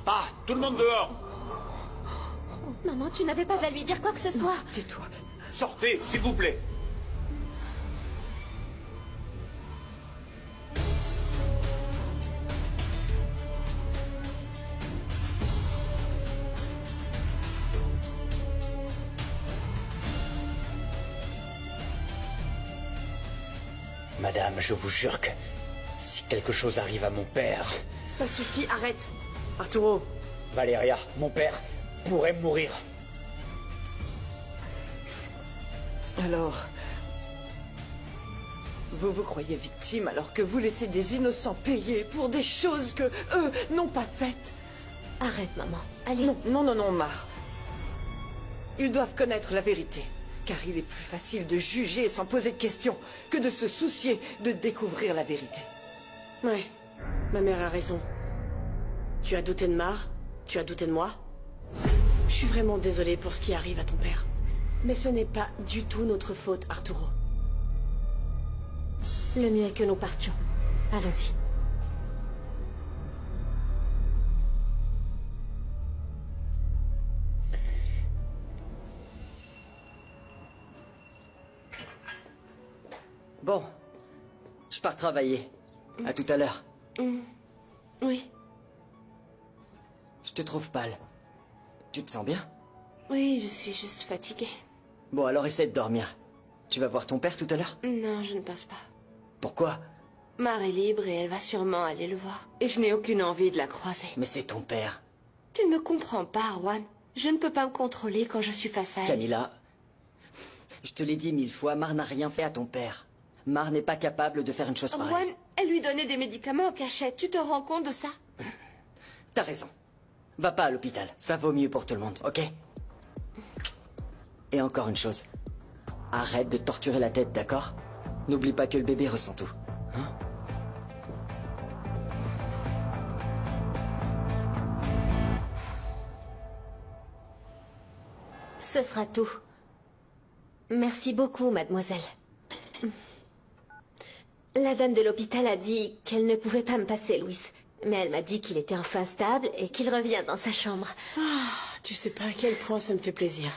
pas. Tout le monde dehors. Maman, tu n'avais pas à lui dire quoi que ce soit. Tais-toi. Sortez, s'il vous plaît. Madame, je vous jure que si quelque chose arrive à mon père... Ça suffit, arrête. Arturo. Valeria, mon père pourrait mourir. Alors... Vous vous croyez victime alors que vous laissez des innocents payer pour des choses que eux n'ont pas faites. Arrête, maman. Allez. Non, Mar. Ils doivent connaître la vérité. Car il est plus facile de juger sans poser de questions que de se soucier de découvrir la vérité. Ouais, ma mère a raison. Tu as douté de Mar, tu as douté de moi. Je suis vraiment désolée pour ce qui arrive à ton père. Mais ce n'est pas du tout notre faute, Arturo. Le mieux est que nous partions. Allons-y. Bon, je pars travailler. À tout à l'heure. Oui, Je te trouve pâle. Tu te sens bien? oui, je suis juste fatiguée. Bon, alors essaie de dormir. Tu vas voir ton père tout à l'heure? Non, je ne pense pas. Pourquoi? Mar est libre et elle va sûrement aller le voir. Et je n'ai aucune envie de la croiser. Mais c'est ton père. Tu ne me comprends pas, Arwan. Je ne peux pas me contrôler quand je suis face à elle. Camilla, je te l'ai dit 1000 fois, Mar n'a rien fait à ton père. Mar n'est pas capable de faire une chose pareille. Arwan, elle lui donnait des médicaments en cachette. Tu te rends compte de ça? T'as raison. Va pas à l'hôpital. Ça vaut mieux pour tout le monde, ok? Et encore une chose. Arrête de torturer la tête, d'accord? N'oublie pas que le bébé ressent tout. Hein? Ce sera tout. Merci beaucoup, mademoiselle. La dame de l'hôpital a dit qu'elle ne pouvait pas me passer, Louis. Mais elle m'a dit qu'il était enfin stable et qu'il revient dans sa chambre. Tu sais pas à quel point ça me fait plaisir.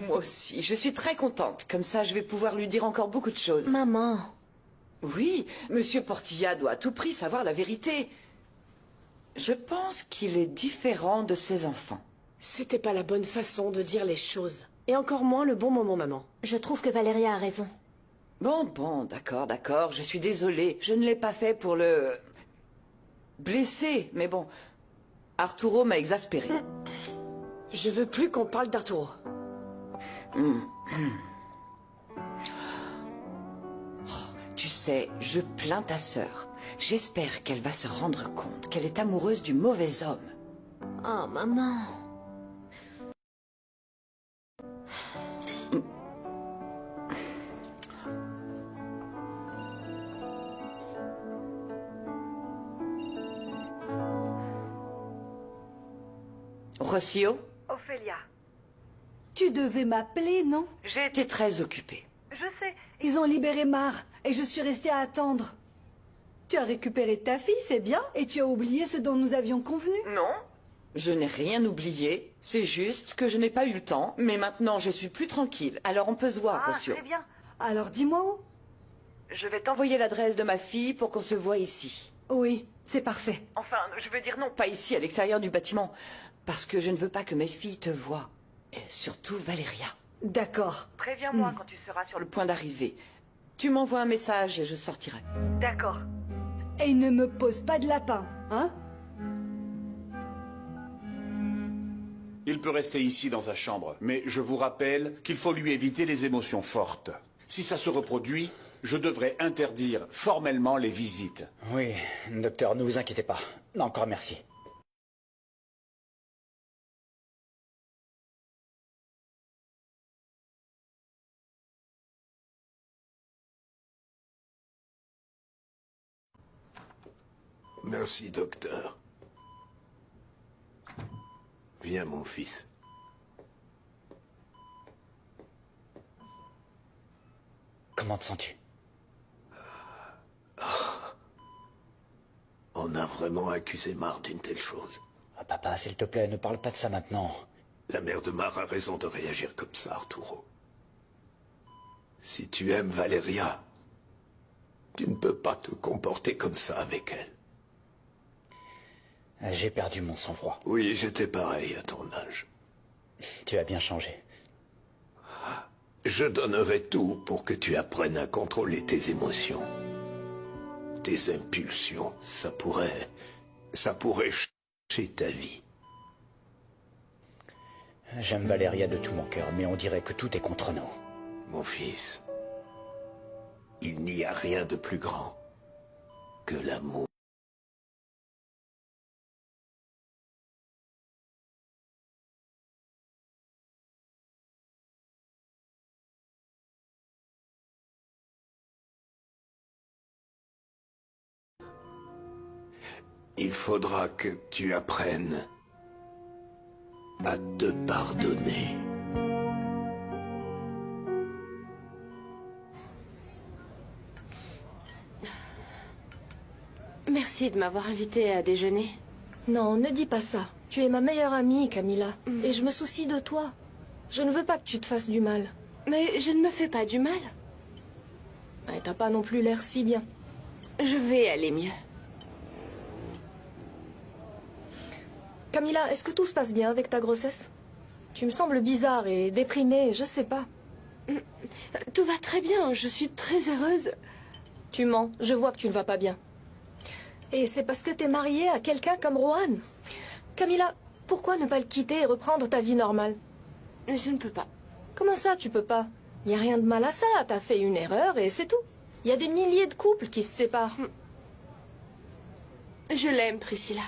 Moi aussi, je suis très contente. Comme ça, je vais pouvoir lui dire encore beaucoup de choses. Maman. Oui, Monsieur Portilla doit à tout prix savoir la vérité. Je pense qu'il est différent de ses enfants. C'était pas la bonne façon de dire les choses. Et encore moins le bon moment, maman. Je trouve que Valéria a raison. Bon, d'accord, je suis désolée. Je ne l'ai pas fait pour le... blesser, mais bon. Arturo m'a exaspérée. Je veux plus qu'on parle d'Arturo. Tu sais, je plains ta sœur. J'espère qu'elle va se rendre compte qu'elle est amoureuse du mauvais homme. Oh, maman. Rocio, Ophélia, Tu devais m'appeler, non? j'ai été très occupée. je sais, Ils ont libéré Mar et je suis restée à attendre. Tu as récupéré ta fille, c'est bien, et tu as oublié ce dont nous avions convenu. Non, je n'ai rien oublié. C'est juste que je n'ai pas eu le temps, mais maintenant je suis plus tranquille. Alors on peut se voir, ah, Rocio. très bien. Alors dis-moi où? Je vais t'envoyer l'adresse de ma fille pour qu'on se voie ici. Oui, c'est parfait. Enfin, je veux dire non, pas ici, à l'extérieur du bâtiment. Parce que je ne veux pas que mes filles te voient. Et surtout Valéria. D'accord. Préviens-moi quand tu seras sur Sur le point d'arriver. Tu m'envoies un message et je sortirai. D'accord. Et ne me pose pas de lapin, hein? Il peut rester ici dans sa chambre, mais je vous rappelle qu'il faut lui éviter les émotions fortes. Si ça se reproduit, je devrais interdire formellement les visites. Oui, docteur, ne vous inquiétez pas. Encore merci. Merci, docteur. Viens, mon fils. Comment te sens-tu? On a vraiment accusé Mar d'une telle chose. Ah, papa, s'il te plaît, ne parle pas de ça maintenant. La mère de Mar a raison de réagir comme ça, Arturo. Si tu aimes Valeria, tu ne peux pas te comporter comme ça avec elle. J'ai perdu mon sang-froid. Oui, j'étais pareil à ton âge. Tu as bien changé. Je donnerais tout pour que tu apprennes à contrôler tes émotions. Tes impulsions, ça pourrait changer ta vie. J'aime Valeria de tout mon cœur, mais on dirait que tout est contre nous. Mon fils, il n'y a rien de plus grand que l'amour. Il faudra que tu apprennes à te pardonner. Merci de m'avoir invité à déjeuner. Non, ne dis pas ça. Tu es ma meilleure amie, Camilla. Et je me soucie de toi. Je ne veux pas que tu te fasses du mal. Mais je ne me fais pas du mal. Et t'as pas non plus l'air si bien. Je vais aller mieux. Camilla, est-ce que tout se passe bien avec ta grossesse? Tu me sembles bizarre et déprimée, je sais pas. Tout va très bien, je suis très heureuse. Tu mens, je vois que tu ne vas pas bien. Et c'est parce que t'es mariée à quelqu'un comme Rohan. Camilla, pourquoi ne pas le quitter et reprendre ta vie normale? Je ne peux pas. Comment ça, tu peux pas? Y a rien de mal à ça, t'as fait une erreur et c'est tout. Y a des milliers de couples qui se séparent. Je l'aime, Priscilla.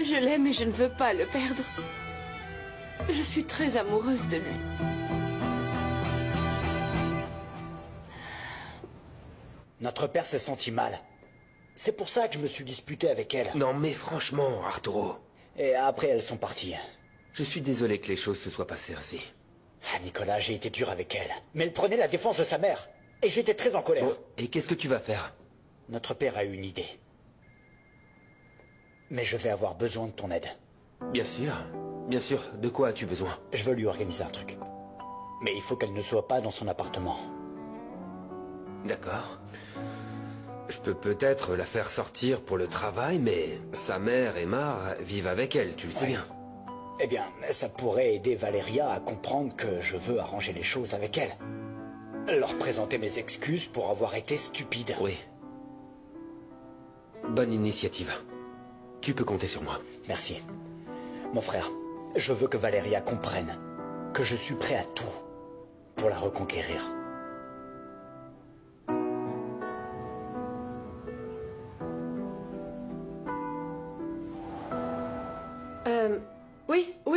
Je l'aime et je ne veux pas le perdre. Je suis très amoureuse de lui. Notre père s'est senti mal. C'est pour ça que je me suis disputé avec elle. Non mais franchement, Arturo. Et après, elles sont parties. Je suis désolé que les choses se soient passées ainsi. Ah, Nicolas, j'ai été dur avec elle. Mais elle prenait la défense de sa mère. Et j'étais très en colère. Oh, et qu'est-ce que tu vas faire? Notre père a eu une idée. Mais je vais avoir besoin de ton aide. Bien sûr. Bien sûr. De quoi as-tu besoin? Je veux lui organiser un truc. Mais il faut qu'elle ne soit pas dans son appartement. D'accord. Je peux peut-être la faire sortir pour le travail, mais sa mère et Mar vivent avec elle, tu le sais bien. Eh bien, ça pourrait aider Valeria à comprendre que je veux arranger les choses avec elle. Leur présenter mes excuses pour avoir été stupide. Oui. Bonne initiative. Tu peux compter sur moi. Merci. Mon frère, je veux que Valeria comprenne que je suis prêt à tout pour la reconquérir.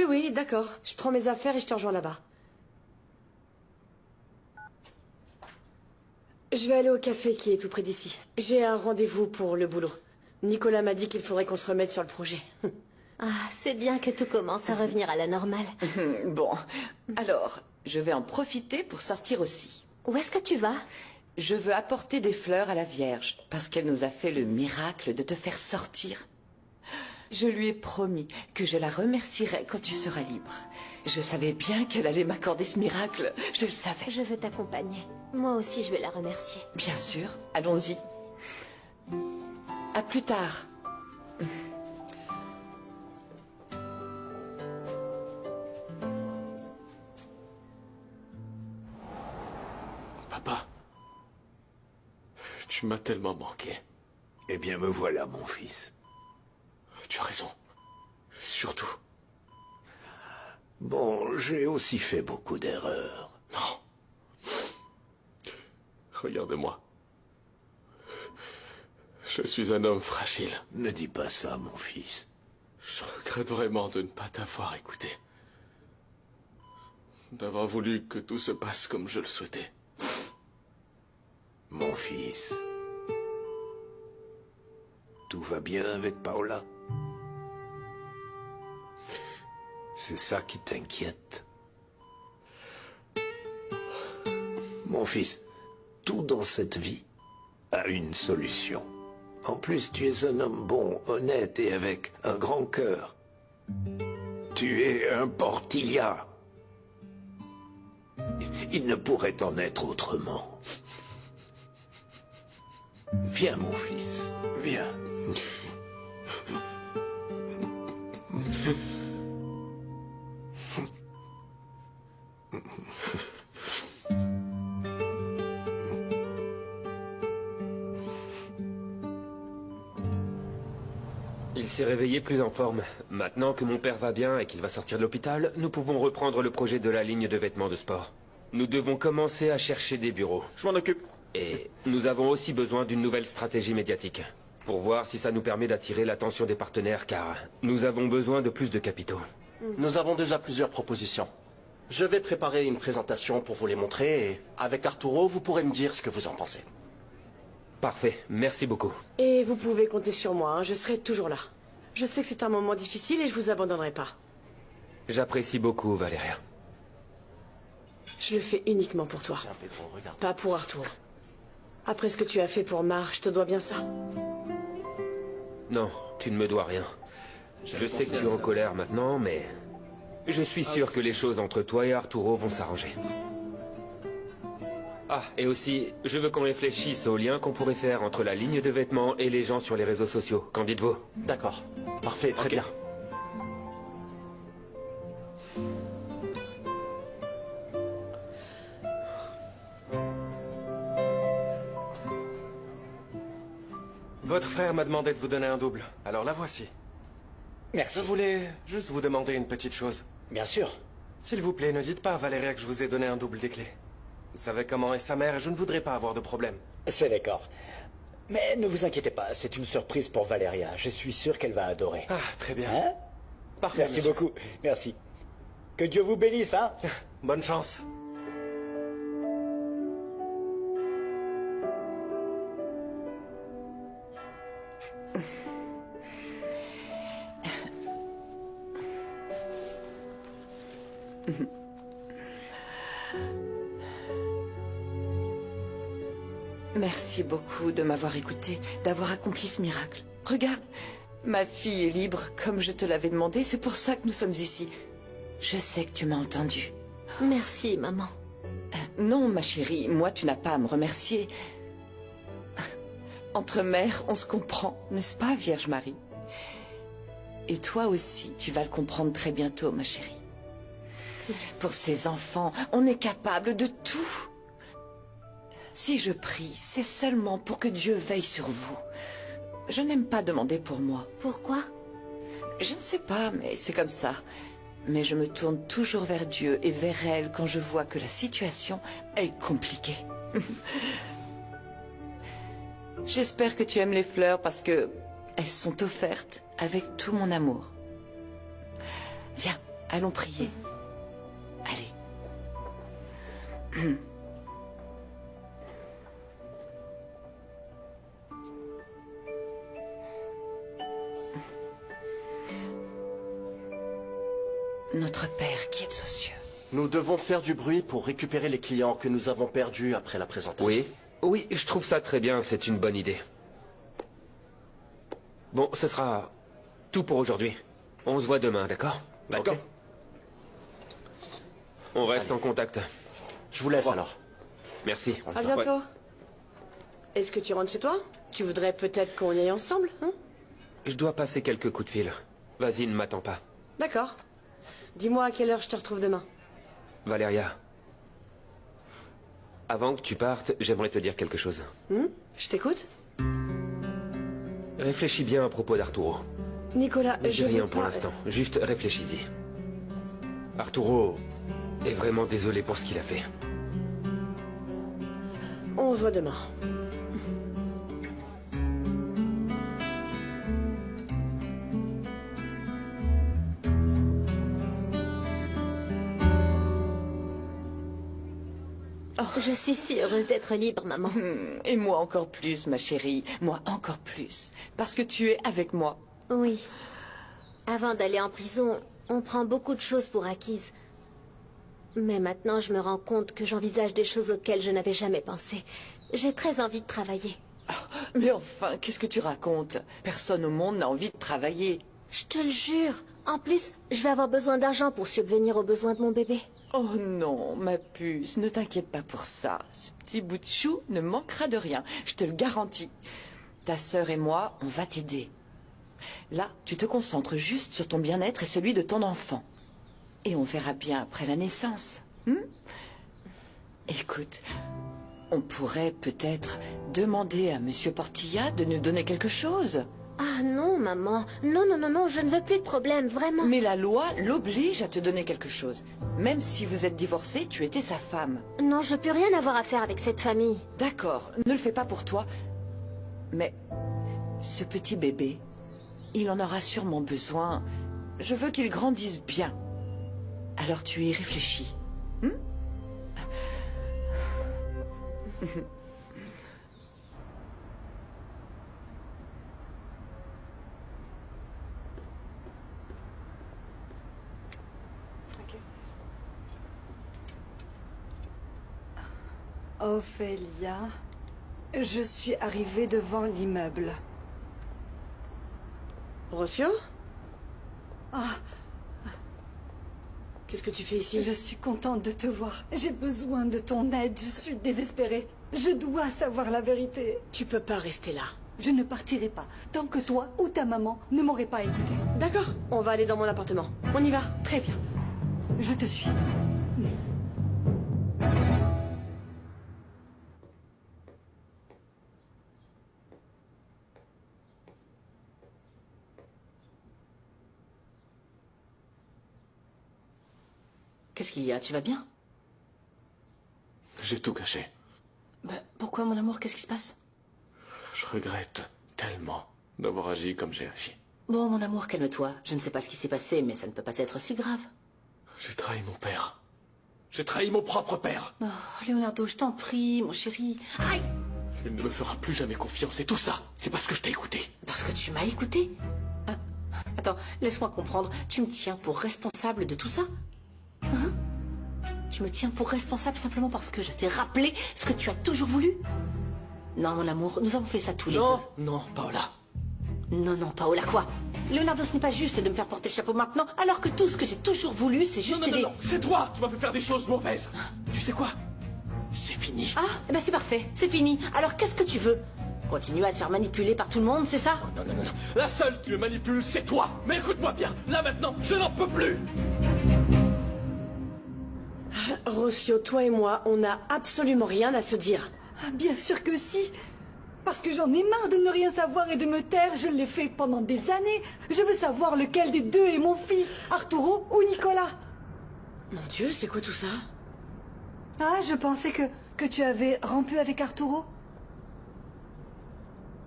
Oui, d'accord. Je prends mes affaires et je te rejoins là-bas. Je vais aller au café qui est tout près d'ici. J'ai un rendez-vous pour le boulot. Nicolas m'a dit qu'il faudrait qu'on se remette sur le projet. Ah, c'est bien que tout commence à revenir à la normale. Bon, alors, je vais en profiter pour sortir aussi. Où est-ce que tu vas? Je veux apporter des fleurs à la Vierge, parce qu'elle nous a fait le miracle de te faire sortir. Je lui ai promis que je la remercierai quand tu seras libre. Je savais bien qu'elle allait m'accorder ce miracle, je le savais. Je veux t'accompagner. Moi aussi, je vais la remercier. Bien sûr, allons-y. À plus tard. Papa, tu m'as tellement manqué. Eh bien, me voilà, mon fils. Tu as raison. Surtout. Bon, j'ai aussi fait beaucoup d'erreurs. Non. Regarde-moi. Je suis un homme fragile. Ne dis pas ça, mon fils. Je regrette vraiment de ne pas t'avoir écouté. D'avoir voulu que tout se passe comme je le souhaitais. Mon fils. Tout va bien avec Paola? C'est ça qui t'inquiète? Mon fils, tout dans cette vie a une solution. En plus, tu es un homme bon, honnête et avec un grand cœur. Tu es un Portilla. Il ne pourrait en être autrement. Viens, mon fils, viens. Il s'est réveillé plus en forme. Maintenant que mon père va bien et qu'il va sortir de l'hôpital, nous pouvons reprendre le projet de la ligne de vêtements de sport. Nous devons commencer à chercher des bureaux. Je m'en occupe. Et nous avons aussi besoin d'une nouvelle stratégie médiatique. Pour voir si ça nous permet d'attirer l'attention des partenaires, car nous avons besoin de plus de capitaux. Nous avons déjà plusieurs propositions. Je vais préparer une présentation pour vous les montrer et avec Arturo, vous pourrez me dire ce que vous en pensez. Parfait, merci beaucoup. Et vous pouvez compter sur moi, hein, je serai toujours là. Je sais que c'est un moment difficile et je vous abandonnerai pas. J'apprécie beaucoup, Valéria. Je le fais uniquement pour toi. Tiens, Pedro, regarde. Pas pour Arturo. Après ce que tu as fait pour Mar, je te dois bien ça. Non, tu ne me dois rien. Je sais que tu es en colère maintenant, mais je suis sûr que les choses entre toi et Arturo vont s'arranger. Ah, et aussi, je veux qu'on réfléchisse au lien qu'on pourrait faire entre la ligne de vêtements et les gens sur les réseaux sociaux. Qu'en dites-vous? D'accord. Parfait, très bien. Votre frère m'a demandé de vous donner un double, alors la voici. Merci. Je voulais juste vous demander une petite chose. Bien sûr. S'il vous plaît, ne dites pas à Valéria que je vous ai donné un double des clés. Vous savez comment est sa mère et je ne voudrais pas avoir de problème. C'est d'accord. Mais ne vous inquiétez pas, c'est une surprise pour Valéria. Je suis sûr qu'elle va adorer. Ah, très bien. Hein? Parfait, Merci monsieur. beaucoup. Merci. Que Dieu vous bénisse, hein? Bonne chance. Merci beaucoup de m'avoir écouté, d'avoir accompli ce miracle. Regarde, ma fille est libre, comme je te l'avais demandé, c'est pour ça que nous sommes ici. Je sais que tu m'as entendu. Merci, maman. Non, ma chérie, moi tu n'as pas à me remercier. Entre mères, on se comprend, n'est-ce pas, Vierge Marie? Et toi aussi, tu vas le comprendre très bientôt, ma chérie. Pour ces enfants, on est capable de tout. Si je prie, c'est seulement pour que Dieu veille sur vous. Je n'aime pas demander pour moi. Pourquoi? Je ne sais pas, mais c'est comme ça. Mais je me tourne toujours vers Dieu et vers elle quand je vois que la situation est compliquée. J'espère que tu aimes les fleurs parce que elles sont offertes avec tout mon amour. Viens, allons prier. Allez. Notre Père qui est aux cieux. Nous devons faire du bruit pour récupérer les clients que nous avons perdus après la présentation. Oui, oui, je trouve ça très bien, c'est une bonne idée. Bon, ce sera tout pour aujourd'hui. On se voit demain, d'accord? D'accord. On reste en contact. Je vous laisse alors. Merci. À bientôt. Est-ce que tu rentres chez toi? Tu voudrais peut-être qu'on y aille ensemble, hein? Je dois passer quelques coups de fil. Vas-y, ne m'attends pas. D'accord. Dis-moi à quelle heure je te retrouve demain. Valéria. Avant que tu partes, j'aimerais te dire quelque chose. Je t'écoute. Réfléchis bien à propos d'Arturo. Nicolas, Ne dis je rien veux pour pas- l'instant, juste réfléchis-y. Arturo est vraiment désolé pour ce qu'il a fait. On se voit demain. Je suis si heureuse d'être libre, maman. Et moi encore plus, ma chérie. Moi encore plus. Parce que tu es avec moi. Oui. Avant d'aller en prison, on prend beaucoup de choses pour acquises. Mais maintenant, je me rends compte que j'envisage des choses auxquelles je n'avais jamais pensé. J'ai très envie de travailler. Mais enfin, qu'est-ce que tu racontes? Personne au monde n'a envie de travailler. Je te le jure. En plus, je vais avoir besoin d'argent pour subvenir aux besoins de mon bébé. Oh non, ma puce, ne t'inquiète pas pour ça. Ce petit bout de chou ne manquera de rien, je te le garantis. Ta sœur et moi, on va t'aider. Là, tu te concentres juste sur ton bien-être et celui de ton enfant. Et on verra bien après la naissance. Écoute, on pourrait peut-être demander à Monsieur Portilla de nous donner quelque chose. Ah non, maman. Non, non, non, non, je ne veux plus de problème, vraiment. Mais la loi l'oblige à te donner quelque chose. Même si vous êtes divorcés, tu étais sa femme. Non, je ne peux rien avoir à faire avec cette famille. D'accord, ne le fais pas pour toi. Mais ce petit bébé, il en aura sûrement besoin. Je veux qu'il grandisse bien. Alors tu y réfléchis. Ophélia, je suis arrivée devant l'immeuble. Rossio? Ah, qu'est-ce que tu fais ici? Je suis contente de te voir. J'ai besoin de ton aide, je suis désespérée. Je dois savoir la vérité. Tu peux pas rester là. Je ne partirai pas tant que toi ou ta maman ne m'auraient pas écoutée. D'accord, on va aller dans mon appartement. On y va. Très bien. Je te suis. Qu'est-ce qu'il y a? Tu vas bien? J'ai tout caché. Pourquoi, mon amour? Qu'est-ce qui se passe? Je regrette tellement d'avoir agi comme j'ai agi. Bon, mon amour, calme-toi. Je ne sais pas ce qui s'est passé, mais ça ne peut pas être si grave. J'ai trahi mon père. J'ai trahi mon propre père. Oh, Leonardo, je t'en prie, mon chéri. Aïe! Il ne me fera plus jamais confiance, et tout ça, c'est parce que je t'ai écouté. Parce que tu m'as écouté? Attends, laisse-moi comprendre. Tu me tiens pour responsable de tout ça? Tu me tiens pour responsable simplement parce que je t'ai rappelé ce que tu as toujours voulu? Non, mon amour, nous avons fait ça tous les deux. Non, Paola. Non, non, Paola, quoi? Leonardo, ce n'est pas juste de me faire porter le chapeau maintenant, alors que tout ce que j'ai toujours voulu, c'est juste aider... Non, c'est toi qui m'as fait faire des choses mauvaises. Tu sais quoi? C'est fini. Ah, eh ben c'est parfait, c'est fini. Alors qu'est-ce que tu veux? Continuer à te faire manipuler par tout le monde, c'est ça? Non. La seule qui me manipule, c'est toi. Mais écoute-moi bien, là maintenant, je n'en peux plus. Rossio, toi et moi, on n'a absolument rien à se dire. Ah, bien sûr que si. Parce que j'en ai marre de ne rien savoir et de me taire. Je l'ai fait pendant des années. Je veux savoir lequel des deux est mon fils, Arturo ou Nicolas. Mon Dieu, c'est quoi tout ça? Ah, je pensais que tu avais rompu avec Arturo.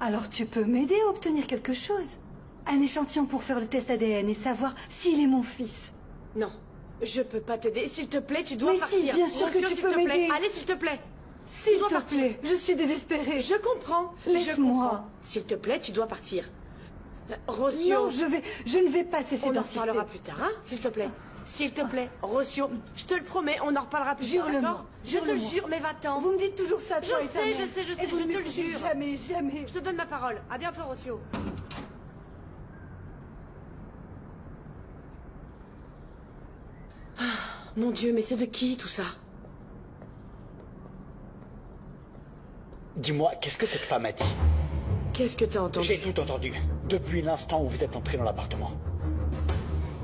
Alors tu peux m'aider à obtenir quelque chose. Un échantillon pour faire le test ADN et savoir s'il est mon fils. Non, je peux pas t'aider. S'il te plaît, tu dois partir. Mais si, bien sûr que tu peux m'aider. Allez, s'il te plaît. S'il te plaît, je suis désespérée. Je comprends. Laisse-moi. S'il te plaît, tu dois partir. Rossio. Non, je ne vais pas cesser d'insister. On en reparlera plus tard, hein? S'il te plaît. S'il te plaît, Rossio, je te le promets, on en reparlera plus tard, d'accord? Je te le jure, mais va-t'en. Vous me dites toujours ça, toi et ta mère. Je sais, je te le jure. Jamais, jamais. Je te donne ma parole. À bientôt, Rossio. Ah, mon Dieu, mais c'est de qui, tout ça? Dis-moi, qu'est-ce que cette femme a dit? Qu'est-ce que t'as entendu? J'ai tout entendu, depuis l'instant où vous êtes entré dans l'appartement.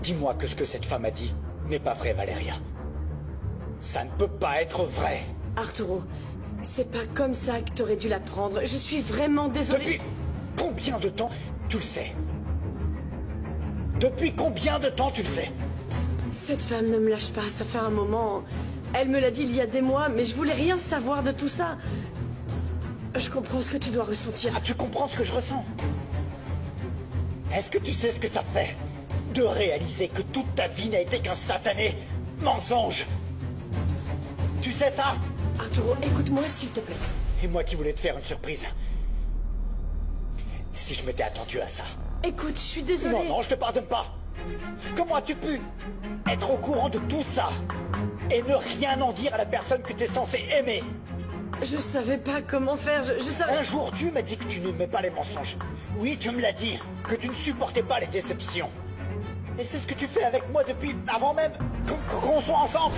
Dis-moi que ce que cette femme a dit n'est pas vrai, Valeria. Ça ne peut pas être vrai. Arturo, c'est pas comme ça que t'aurais dû la prendre. Je suis vraiment désolée. Depuis combien de temps tu le sais? Depuis combien de temps tu le sais? Cette femme ne me lâche pas, ça fait un moment. Elle me l'a dit il y a des mois, mais je voulais rien savoir de tout ça. Je comprends ce que tu dois ressentir. Ah, tu comprends ce que je ressens? Est-ce que tu sais ce que ça fait de réaliser que toute ta vie n'a été qu'un satané mensonge? Tu sais ça? Arturo, écoute-moi s'il te plaît. Et moi qui voulais te faire une surprise. Si je m'étais attendu à ça. Écoute, je suis désolée. Non, non, je te pardonne pas. Comment as-tu pu être au courant de tout ça et ne rien en dire à la personne que tu es censé aimer? Je savais pas comment faire, je savais... Un jour, tu m'as dit que tu n'aimais pas les mensonges. Oui, tu me l'as dit, que tu ne supportais pas les déceptions. Et c'est ce que tu fais avec moi depuis avant même qu'on soit ensemble.